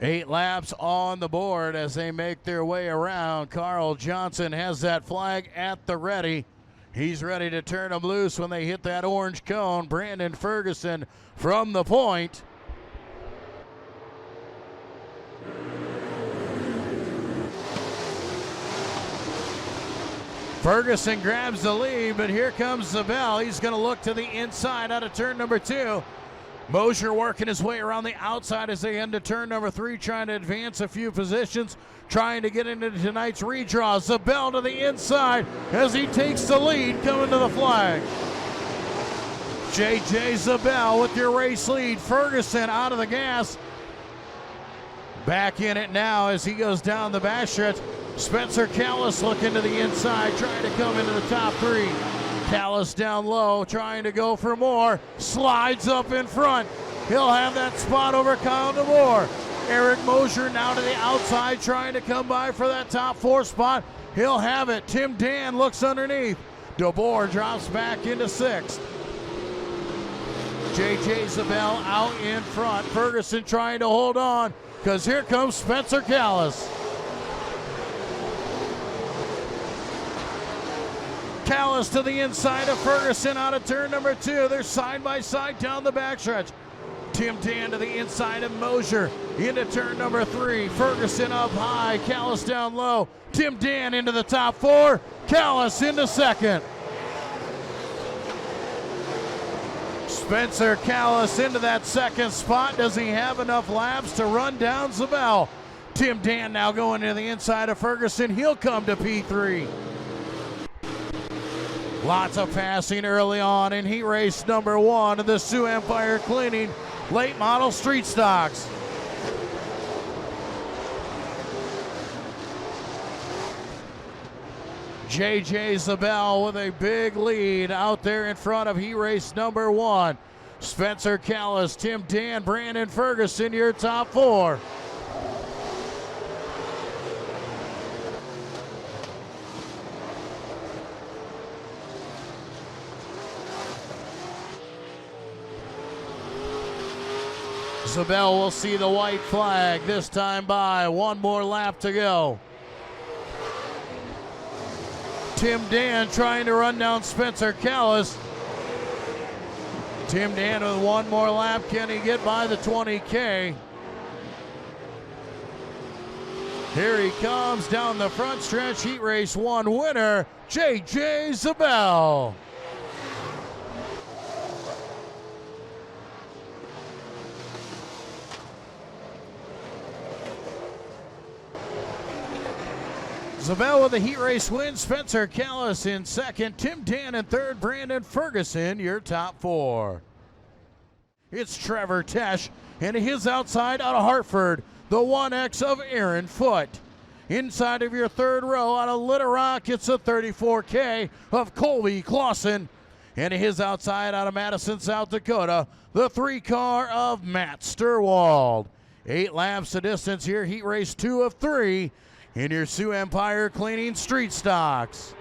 8 laps on the board as they make their way around. Carl Johnson has that flag at the ready. He's ready to turn them loose when they hit that orange cone. Brandon Ferguson from the point. Ferguson grabs the lead, but here comes Zabel. He's going to look to the inside out of turn number 2. Mosier working his way around the outside as they head to turn number 3, trying to advance a few positions, trying to get into tonight's redraw. Zabel to the inside as he takes the lead coming to the flag. J.J. Zabel with your race lead. Ferguson out of the gas. Back in it now as he goes down the backstretch. Spencer Callis looking to the inside, trying to come into the top 3. Callis down low, trying to go for more. Slides up in front. He'll have that spot over Kyle DeBoer. Eric Mosier now to the outside, trying to come by for that top 4 spot. He'll have it. Tim Dan looks underneath. DeBoer drops back into 6th. J.J. Zabel out in front. Ferguson trying to hold on because here comes Spencer Callis. Callis to the inside of Ferguson out of turn number 2. They're side by side down the backstretch. Tim Dan to the inside of Mosier into turn number 3. Ferguson up high, Callis down low. Tim Dan into the top 4. Callis into 2nd. Spencer Callis into that 2nd spot. Does he have enough laps to run down Zabel? Tim Dan now going to the inside of Ferguson. He'll come to P3. Lots of passing early on in heat race number 1 of the Sioux Empire Cleaning late model street stocks. J.J. Zabel with a big lead out there in front of heat race number 1. Spencer Callis, Tim Dan, Brandon Ferguson, your top 4. Zabel will see the white flag this time by. 1 more lap to go. Tim Dan trying to run down Spencer Callis. Tim Dan with 1 more lap. Can he get by the 20K? Here he comes down the front stretch. Heat race 1 winner, J.J. Zabel. Zabel with a heat race win. Spencer Callis in 2nd. Tim Dan in 3rd. Brandon Ferguson, your top 4. It's Trevor Tesh and his outside out of Hartford. The 1X of Aaron Foote. Inside of your 3rd row out of Little Rock, it's a 34K of Colby Clausen. And his outside out of Madison, South Dakota, the 3-car of Matt Sturwald. 8 laps the distance here. Heat race 2 of 3. In your Sioux Empire Cleaning Street Stocks.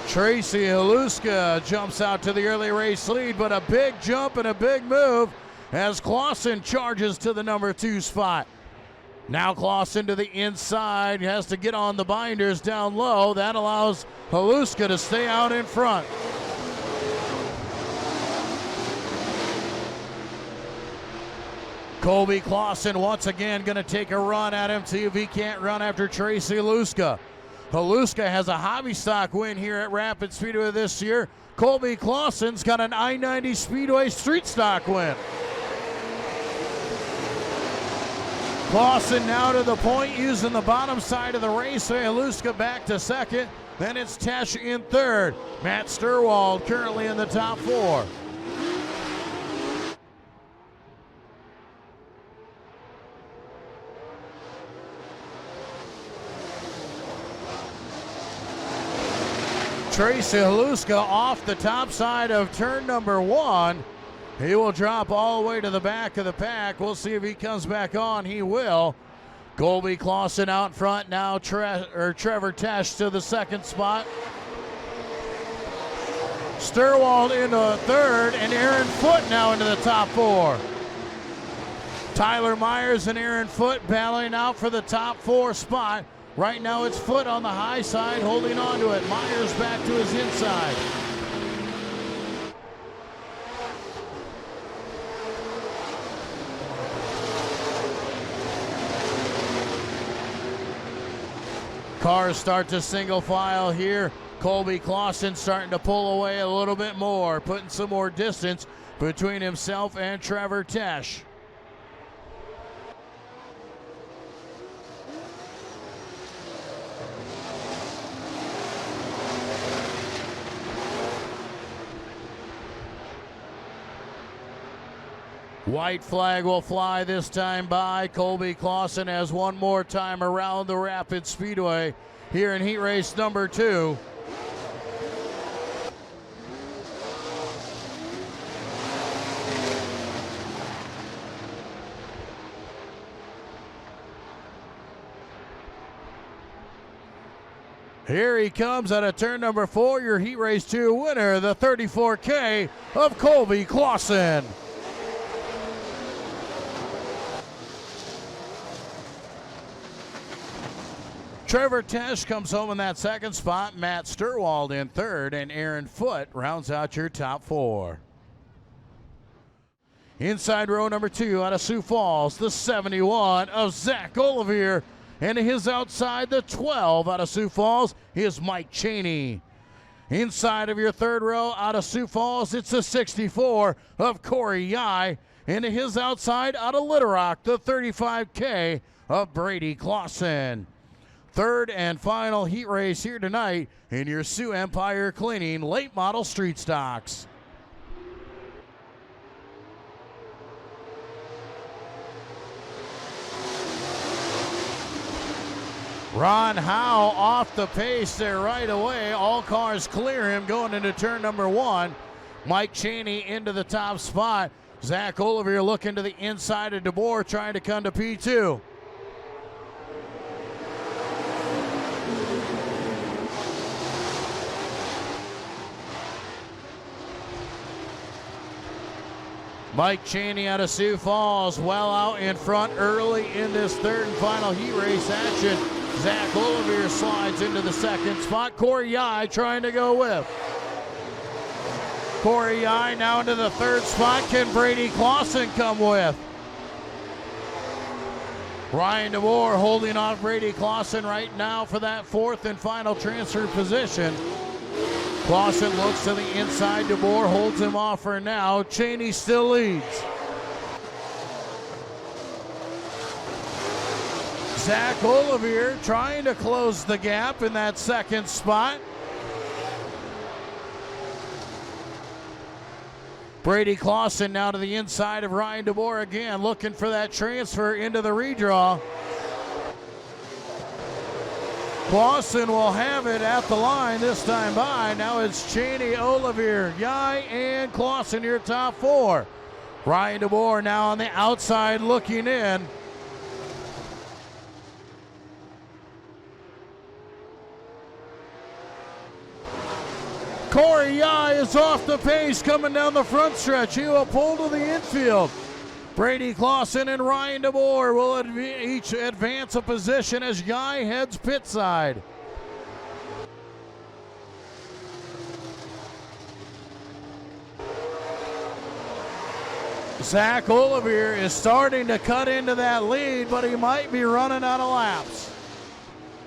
Tracy Haluska jumps out to the early race lead, but a big jump and a big move as Clausen charges to the number 2 spot. Now Clausen to the inside, has to get on the binders down low. That allows Haluska to stay out in front. Colby Clausen once again going to take a run at him, see if he can't run after Tracy Haluska. Haluska has a hobby stock win here at Rapid Speedway this year. Colby Clausen's got an I-90 Speedway street stock win. Clausen now to the point using the bottom side of the raceway. Haluska back to 2nd. Then it's Tesh in 3rd. Matt Sturwald currently in the top 4. Tracy Haluska off the top side of turn number 1. He will drop all the way to the back of the pack. We'll see if he comes back on. He will. Colby Clausen out front now. Trevor Tesh to the 2nd spot. Sturwald into third, and Aaron Foote now into the top 4. Tyler Myers and Aaron Foote battling out for the top 4 spot. Right now it's Foote on the high side holding on to it. Myers back to his inside. Cars start to single file here. Colby Clausen starting to pull away a little bit more, putting some more distance between himself and Trevor Tesh. White flag will fly this time by. Colby Clausen has one more time around the Rapid Speedway here in heat race number 2. Here he comes out of turn number 4, your heat race 2 winner, the 34K of Colby Clausen. Trevor Tesh comes home in that second spot. Matt Sturwald in third, and Aaron Foote rounds out your top 4. Inside row number 2 out of Sioux Falls, the 71 of Zach Olivier. And his outside, the 12 out of Sioux Falls, is Mike Cheney. Inside of your third row out of Sioux Falls, it's the 64 of Corey Yai. And his outside out of Little Rock, the 35K of Brady Clausen. Third and final heat race here tonight in your Sioux Empire Cleaning late model street stocks. Ron Howe off the pace there right away. All cars clear him going into turn number 1. Mike Cheney into the top spot. Zach Olivier looking to the inside of DeBoer, trying to come to P2. Mike Cheney out of Sioux Falls, well out in front early in this third and final heat race action. Zach Olivier slides into the second spot. Corey Yai trying to go with. Corey Yai now into the third spot. Can Brady Clausen come with? Ryan DeBoer holding off Brady Clausen right now for that fourth and final transfer position. Clausen looks to the inside. DeBoer holds him off for now. Cheney still leads. Zach Olivier trying to close the gap in that second spot. Brady Clausen now to the inside of Ryan DeBoer again, looking for that transfer into the redraw. Clausen will have it at the line this time by. Now it's Cheney, Olivier, Yai, and Clausen, your top 4. Ryan DeBoer now on the outside looking in. Corey Yai is off the pace coming down the front stretch. He will pull to the infield. Brady Clausen and Ryan DeBoer will each advance a position as Yai heads pit side. Zach Olivier is starting to cut into that lead, but he might be running out of laps.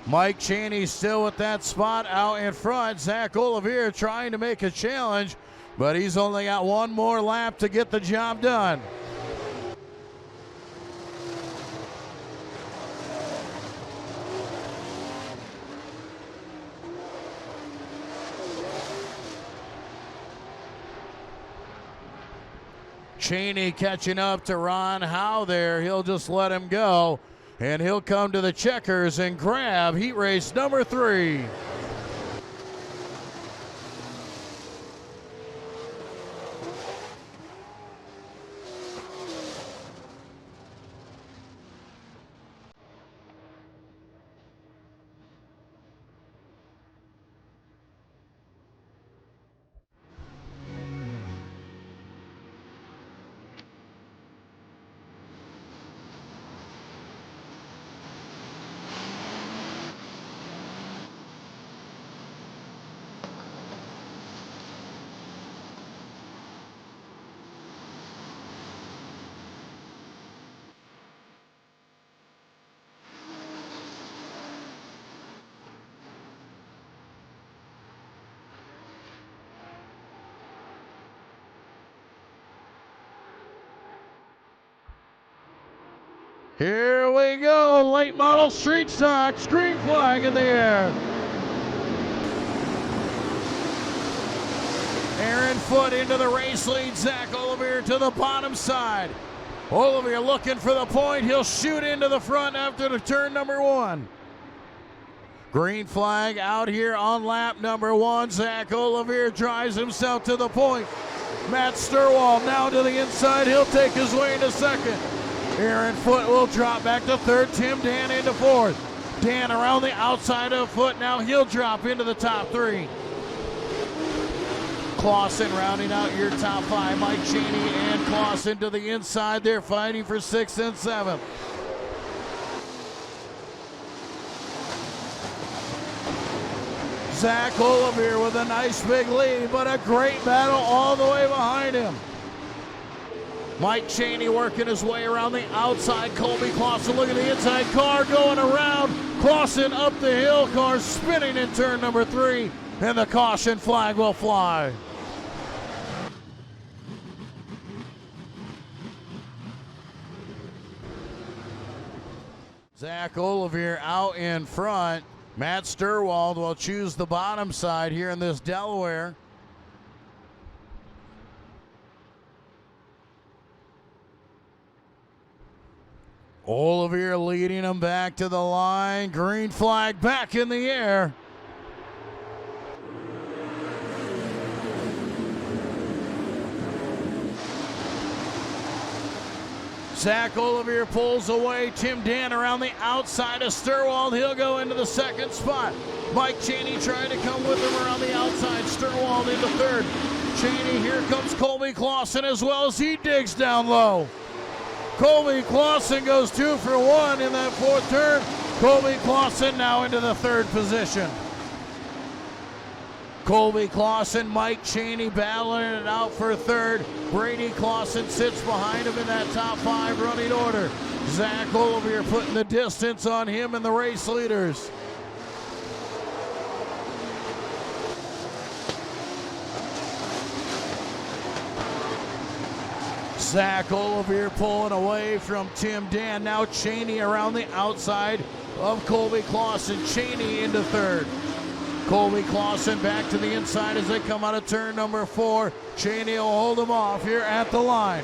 Mike Cheney still with that spot out in front. Zach Olivier trying to make a challenge, but he's only got one more lap to get the job done. Cheney catching up to Ron Howe there. He'll just let him go, and he'll come to the checkers and grab heat race number 3. Here we go, late model street stock, green flag in the air. Aaron Foote into the race lead, Zach Oliver to the bottom side. Oliver looking for the point, he'll shoot into the front after the turn number 1. Green flag out here on lap number 1. Zach Oliver drives himself to the point. Matt Sturwald now to the inside, he'll take his way into second. Aaron Foote will drop back to third. Tim Dan into fourth. Dan around the outside of Foote. Now he'll drop into the top 3. Clausen rounding out your top 5. Mike Cheney and Clausen to the inside. They're fighting for 6th and 7th. Zach Oliver with a nice big lead, but a great battle all the way behind him. Mike Cheney working his way around the outside. Colby Clausen looking at the inside. Car going around. Clausen up the hill. Car spinning in turn number 3. And the caution flag will fly. Zach Oliver out in front. Matt Sturwald will choose the bottom side here in this Delaware. Oliver leading him back to the line. Green flag back in the air. Zach Oliver pulls away. Tim Dan around the outside of Sturwald. He'll go into the second spot. Mike Cheney trying to come with him around the outside. Sturwald into third. Cheney, here comes Colby Clausen as well as he digs down low. Colby Clausen goes 2 for 1 in that fourth turn. Colby Clausen now into the third position. Colby Clausen, Mike Cheney battling it out for third. Brady Clausen sits behind him in that top 5 running order. Zach Oliver putting the distance on him and the race leaders. Zach Oliver pulling away from Tim Dan. Now Cheney around the outside of Colby Clausen. Cheney into third. Colby Clausen back to the inside as they come out of turn number 4. Cheney will hold him off here at the line.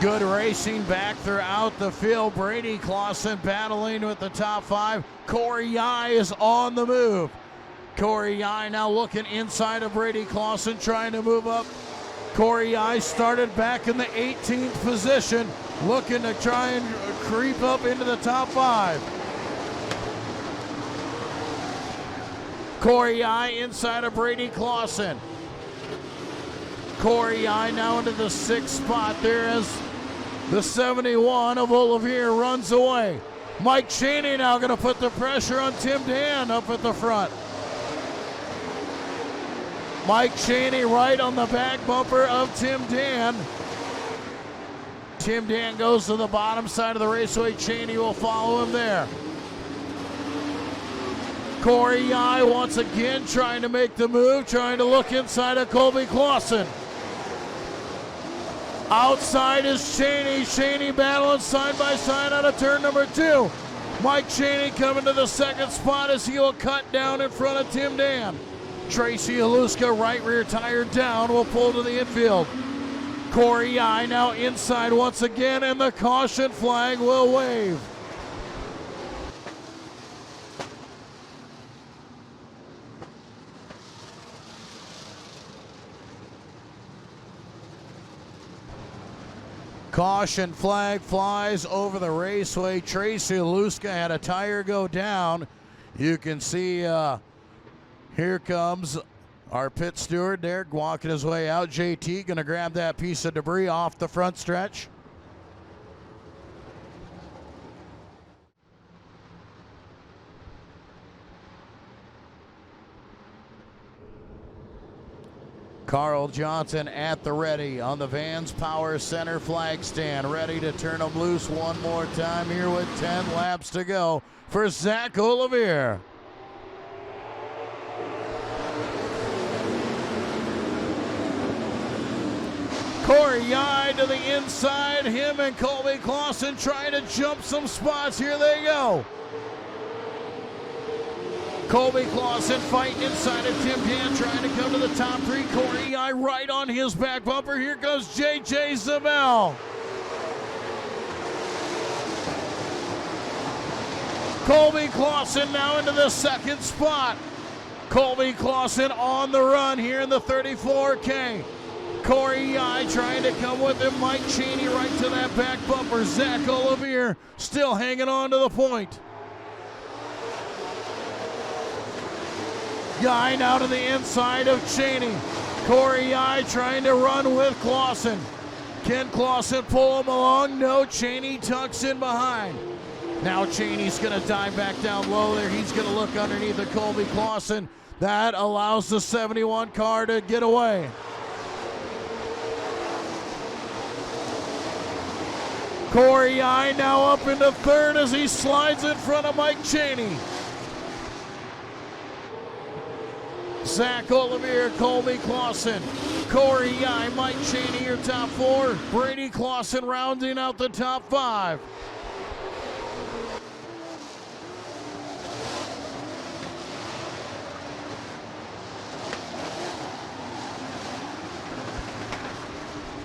Good racing back throughout the field. Brady Clausen battling with the top 5. Corey Yai is on the move. Corey Yai now looking inside of Brady Clausen, trying to move up. Corey Yai started back in the 18th position, looking to try and creep up into the top 5. Corey Yai inside of Brady Clausen. Corey Yai now into the 6th spot there as the 71 of Olivier runs away. Mike Cheney now going to put the pressure on Tim Dan up at the front. Mike Cheney right on the back bumper of Tim Dan. Tim Dan goes to the bottom side of the raceway. Cheney will follow him there. Corey Yai once again trying to make the move, trying to look inside of Colby Clausen. Outside is Cheney. Cheney battling side by side out of turn number 2. Mike Cheney coming to the 2nd spot as he will cut down in front of Tim Dan. Tracy Aluska, right rear tire down, will pull to the infield. Corey Yai now inside once again, and the caution flag will wave. Caution flag flies over the raceway. Tracy Aluska had a tire go down. You can see here comes our pit steward there walking his way out. JT going to grab that piece of debris off the front stretch. Carl Johnson at the ready on the Vans Power Center flag stand, ready to turn them loose one more time here with 10 laps to go for Zach Olivier. Corey Yai to the inside. Him and Colby Clausen trying to jump some spots. Here they go. Colby Clausen fighting inside of Tim Dan, trying to come to the top three. Corey Yai right on his back bumper. Here goes J.J. Zabel. Colby Clausen now into the second spot. Colby Clausen on the run here in the 34K. Corey Yai trying to come with him. Mike Cheney right to that back bumper. Zach Olivier still hanging on to the point. Yai now to the inside of Cheney. Corey Yai trying to run with Clausen. Can Clausen pull him along? No, Cheney tucks in behind. Now Cheney's going to dive back down low there. He's going to look underneath of Colby Clausen. That allows the 71 car to get away. Corey Yai now up into third as he slides in front of Mike Cheney. Zach Olivier, Colby Clausen, Corey Yai, Mike Cheney, your top four. Brady Clausen rounding out the top five.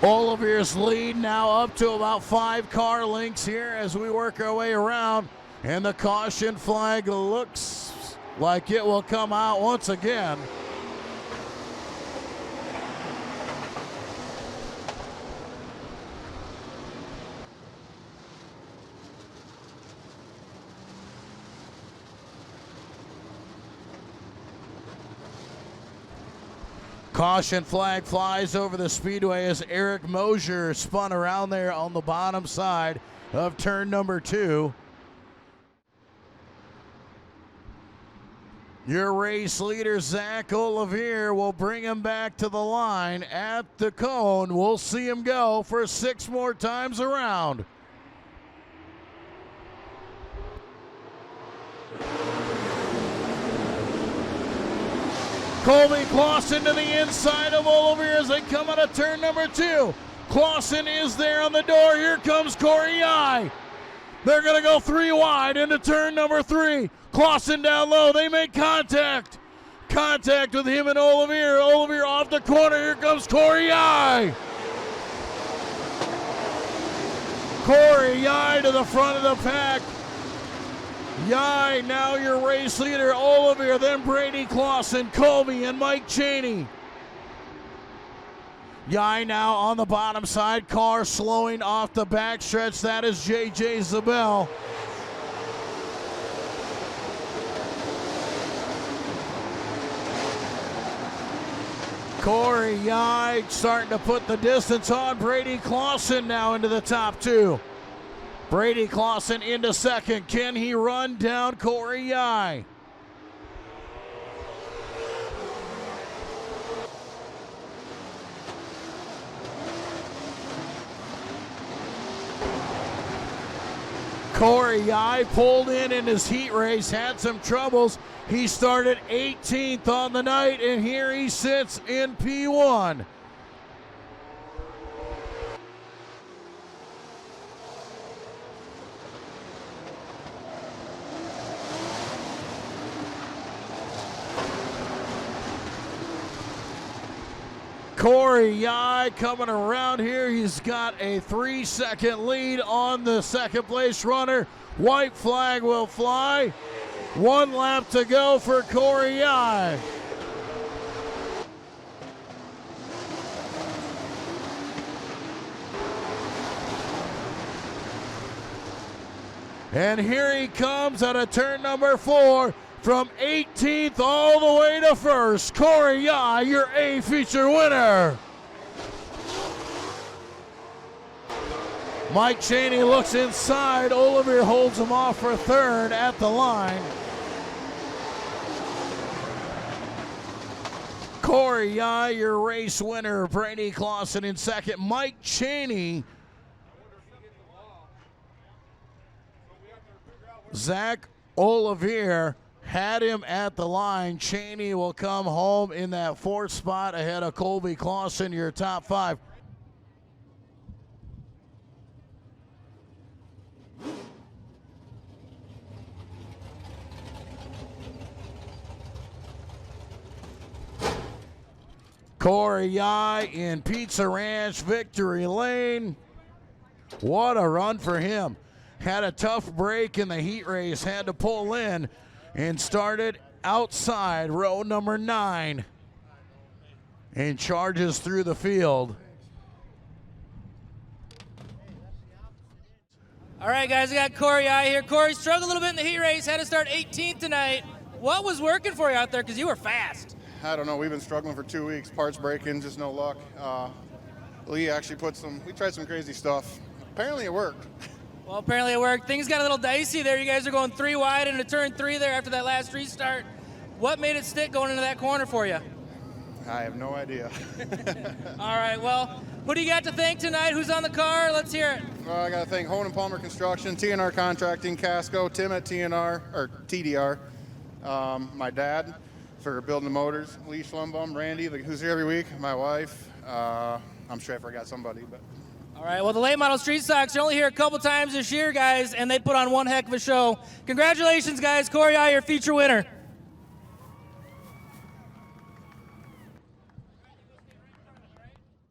Olivier's lead now up to about 5 car lengths here as we work our way around. And the caution flag looks like it will come out once again. Caution flag flies over the speedway as Eric Mosier spun around there on the bottom side of turn number 2. Your race leader, Zach Olivier, will bring him back to the line at the cone. We'll see him go for 6 more times around. Colby Clausen to the inside of Olivier as they come out of turn number 2. Clausen is there on the door. Here comes Corey Yai. They're going to go 3 wide into turn number 3. Clausen down low. They make contact. Contact with him and Olivier. Olivier off the corner. Here comes Corey Yai. Corey Yai to the front of the pack. Yai, now your race leader, Olivier, then Brady Clausen, Colby, and Mike Cheney. Yai now on the bottom side, car slowing off the backstretch. That is J.J. Zabel. Corey Yai starting to put the distance on. Brady Clausen now into the top 2. Brady Clausen into second. Can he run down Corey Yai? Corey Yai pulled in his heat race, had some troubles. He started 18th on the night, and here he sits in P1. Corey Yai coming around here. He's got a 3-second lead on the second place runner. White flag will fly. 1 lap to go for Corey Yai. And here he comes out of turn number 4. From 18th all the way to first, Corey Yai, your A feature winner. Mike Cheney looks inside. Olivier holds him off for third at the line. Corey Yai, your race winner. Brady Clausen in second. Mike Cheney. Zach Olivier had him at the line. Cheney will come home in that 4th spot ahead of Colby Clausen, your top 5. Corey Yai in Pizza Ranch Victory Lane. What a run for him. Had a tough break in the heat race, had to pull in and started outside row number 9 and charges through the field. All right, guys, we got Corey Yai here. Corey struggled a little bit in the heat race, had to start 18th tonight. What was working for you out there? Because you were fast. I don't know. We've been struggling for 2 weeks. Parts breaking, just no luck. Lee actually we tried some crazy stuff. Apparently it worked. Well, apparently it worked. Things got a little dicey there. You guys are going 3 wide into turn 3 there after that last restart. What made it stick going into that corner for you? I have no idea. All right, well, who do you got to thank tonight? Who's on the car? Let's hear it. Well, I got to thank Hone and Palmer Construction, TNR Contracting, Casco, Tim at TDR, my dad for building the motors, Lee Schlumbum, Randy, who's here every week, my wife. I'm sure I forgot somebody, but. All right, well, the late model Street Stocks are only here a couple times this year, guys, and they put on one heck of a show. Congratulations, guys. Corey Yai, your feature winner.